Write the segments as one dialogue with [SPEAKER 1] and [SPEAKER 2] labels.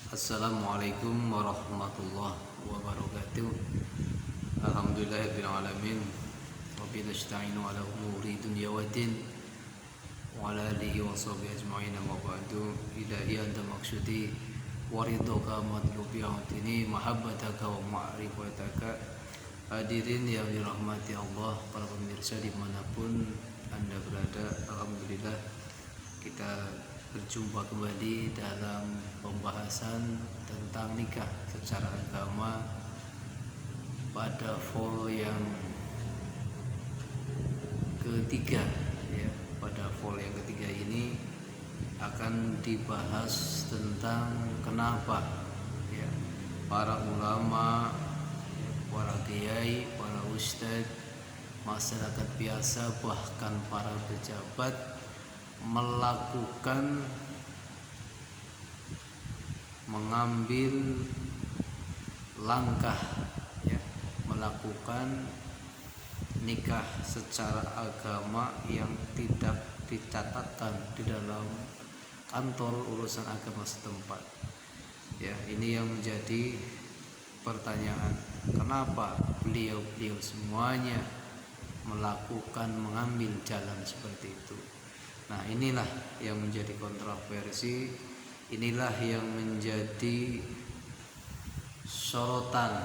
[SPEAKER 1] Assalamualaikum warahmatullahi wabarakatuh. Alhamdulillahirabbil alamin. Rabbi nasta'inu ala umuri dunya wa din wa ala alihi wa sahbihi ajma'in wa ba'du. Ilahi anta maqsudi wa ridhaka matlubi atini mahabbataka wa ma'rifataka. Hadirin yang dirahmati Allah, para pemirsa dimanapun Anda berada, alhamdulillah kita berjumpa kembali dalam pembahasan tentang nikah secara agama pada vol yang ketiga ya. Pada vol yang ketiga ini akan dibahas tentang kenapa ya para ulama, para kiai, para ustadz, masyarakat biasa, bahkan para pejabat mengambil langkah ya, melakukan nikah secara agama yang tidak dicatatkan di dalam kantor urusan agama setempat. Ya, ini yang menjadi pertanyaan, kenapa beliau-beliau semuanya mengambil jalan seperti itu. Nah, inilah yang menjadi kontroversi, inilah yang menjadi sorotan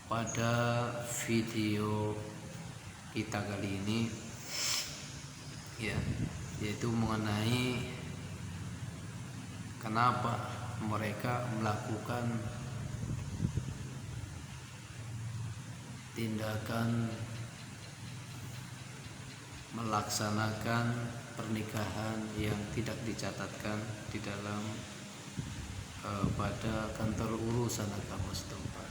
[SPEAKER 1] pada video kita kali ini ya, yaitu mengenai kenapa mereka melakukan tindakan melaksanakan pernikahan yang tidak dicatatkan di dalam pada kantor urusan agama setempat.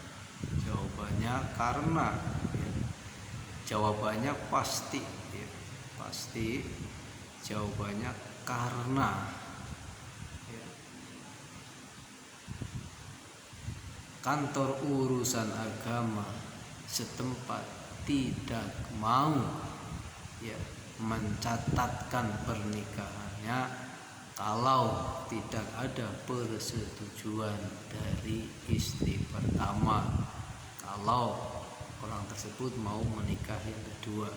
[SPEAKER 1] Jawabannya karena ya, jawabannya pasti ya, pasti jawabannya karena ya, kantor urusan agama setempat tidak mau ya mencatatkan pernikahannya kalau tidak ada persetujuan dari istri pertama. Kalau orang tersebut mau menikah yang kedua,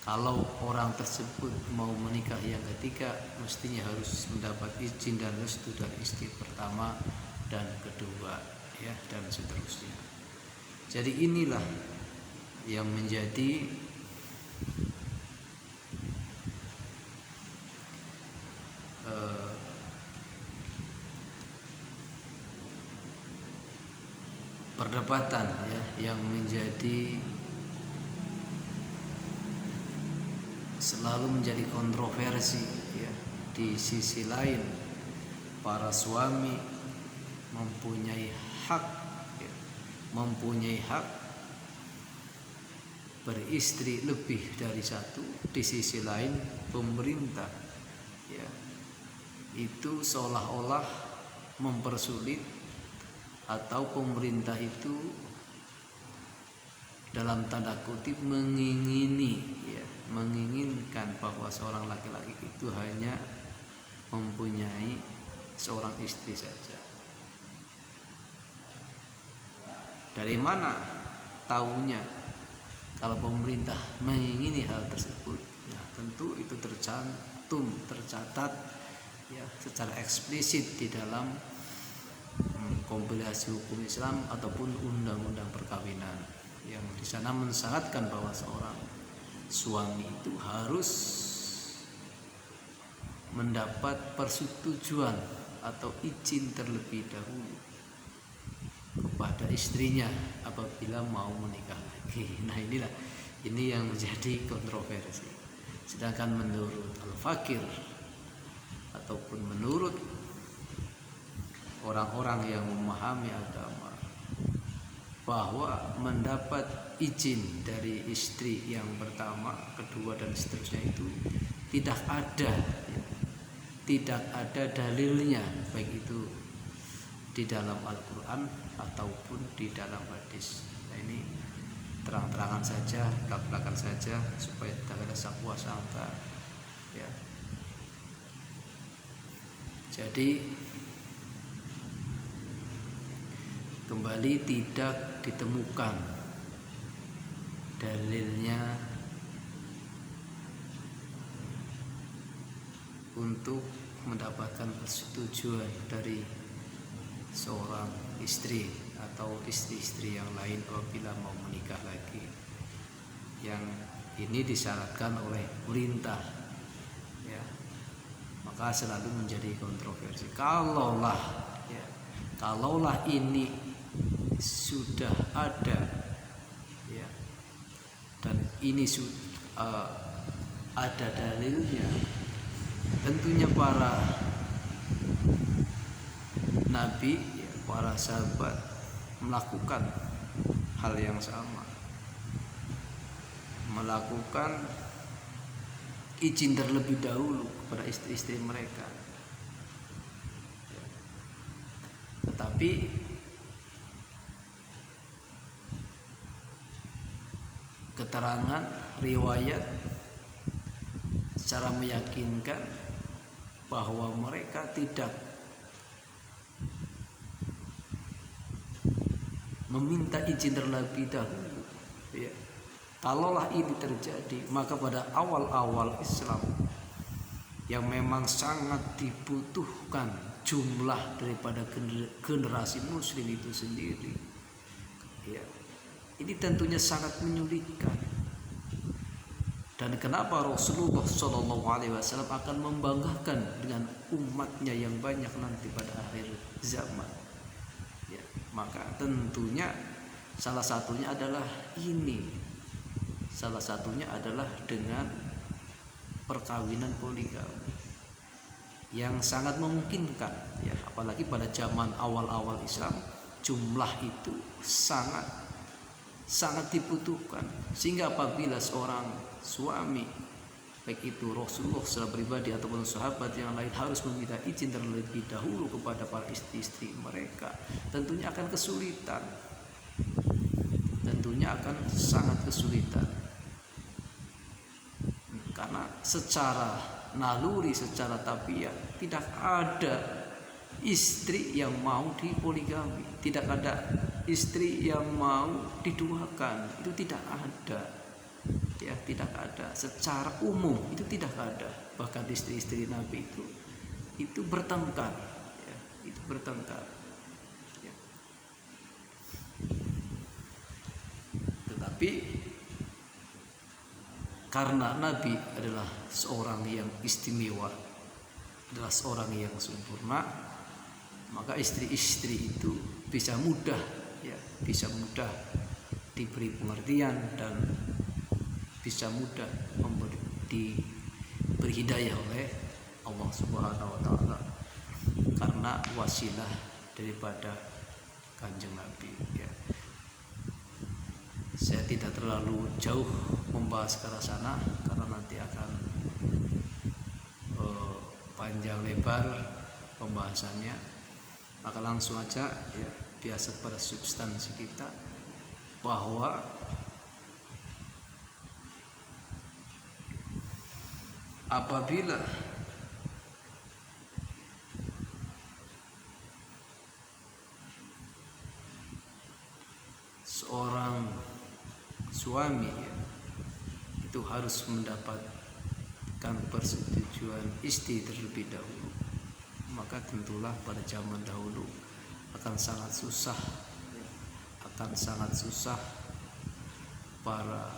[SPEAKER 1] kalau orang tersebut mau menikah yang ketiga, mestinya harus mendapat izin dan restu dari istri pertama dan kedua ya, dan seterusnya. Jadi inilah yang menjadi perdebatan ya, yang menjadi selalu menjadi kontroversi ya. Di sisi lain, para suami mempunyai hak ya, mempunyai hak beristri lebih dari satu. Di sisi lain, pemerintah ya itu seolah-olah mempersulit, atau pemerintah itu dalam tanda kutip menginginkan bahwa seorang laki-laki itu hanya mempunyai seorang istri saja. Dari mana taunya kalau pemerintah mengingini hal tersebut? Nah, tentu itu tercatat ya secara eksplisit di dalam kompilasi hukum Islam ataupun undang-undang perkawinan, yang di sana mensyaratkan bahwa seorang suami itu harus mendapat persetujuan atau izin terlebih dahulu kepada istrinya apabila mau menikah lagi. Nah, ini yang menjadi kontroversi. Sedangkan menurut Al-Fakir ataupun menurut orang-orang yang memahami agama, bahwa mendapat izin dari istri yang pertama, kedua dan seterusnya itu tidak ada dalilnya, baik itu di dalam Al-Quran ataupun di dalam hadis. Nah, ini terang-terangan saja, belak-belakan saja supaya tidak ada sakwa sangka ya. Jadi kembali tidak ditemukan dalilnya untuk mendapatkan persetujuan dari seorang istri atau istri-istri yang lain apabila mau menikah lagi. Yang ini disyaratkan oleh perintah, ya, maka selalu menjadi kontroversi. Kalaulah ini sudah ada, ya, dan ini ada dalilnya, tentunya para nabi, ya, para sahabat melakukan hal yang sama, melakukan izin terlebih dahulu kepada istri-istri mereka. Tetapi keterangan riwayat secara meyakinkan bahwa mereka tidak meminta izin terlebih dahulu, ya. Kalaulah ini terjadi, maka pada awal-awal Islam yang memang sangat dibutuhkan jumlah daripada generasi muslim itu sendiri, ya, ini tentunya sangat menyulitkan. Dan kenapa Rasulullah SAW akan membanggakan dengan umatnya yang banyak nanti pada akhir zaman, ya, maka tentunya salah satunya adalah dengan perkawinan poligami yang sangat memungkinkan, ya, apalagi pada zaman awal-awal Islam jumlah itu sangat dibutuhkan, sehingga apabila seorang suami, baik itu Rasulullah secara pribadi ataupun sahabat yang lain, harus meminta izin terlebih dahulu kepada para istri-istri mereka, tentunya akan kesulitan, sangat kesulitan, karena secara naluri, secara tabiat tidak ada istri yang mau dipoligami, tidak ada istri yang mau diduakan, itu tidak ada, ya, tidak ada secara umum, itu tidak ada. Bahkan istri-istri Nabi itu bertengkar, ya, itu bertengkar, ya. Tetapi karena Nabi adalah seorang yang istimewa, adalah seorang yang sempurna, maka istri-istri itu bisa mudah diberi pengertian dan bisa mudah diberi hidayah oleh Allah Subhanahu wa taala karena wasilah daripada Kanjeng Nabi, ya. Saya tidak terlalu jauh membahas ke arah sana karena nanti akan panjang lebar pembahasannya, maka langsung aja, ya, biasa pada substansi kita, bahwa apabila seorang suami, ya, itu harus mendapatkan persetujuan istri terlebih dahulu, maka tentulah pada zaman dahulu akan sangat susah para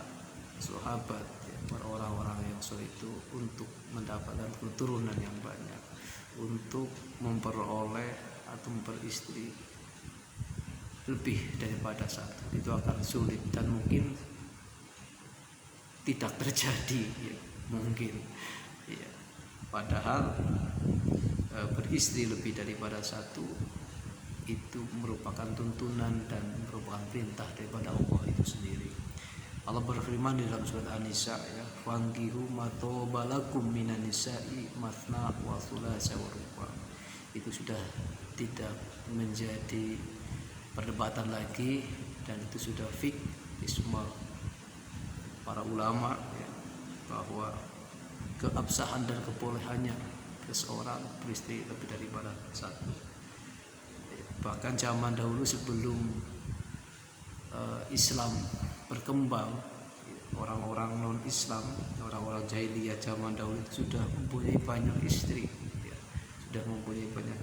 [SPEAKER 1] sahabat, ya, para orang-orang yang soleh itu untuk mendapatkan keturunan yang banyak, untuk memperoleh atau memperistri lebih daripada satu. Itu akan sulit dan mungkin tidak terjadi, ya, mungkin, ya. Padahal beristri lebih daripada satu itu merupakan tuntunan dan merupakan perintah daripada Allah itu sendiri. Allah berfirman di dalam surat An-Nisa, ya, fankihu ma tobalakum minan nisa'i mathna wa thulatsa wa ruba'. Itu sudah tidak menjadi perdebatan lagi, dan itu sudah fix isma para ulama, ya, bahwa keabsahan dan kebolehannya seseorang beristri lebih daripada satu. Bahkan zaman dahulu sebelum Islam berkembang, orang-orang non-Islam, orang-orang jahiliyah zaman dahulu itu sudah mempunyai banyak istri, ya, sudah mempunyai banyak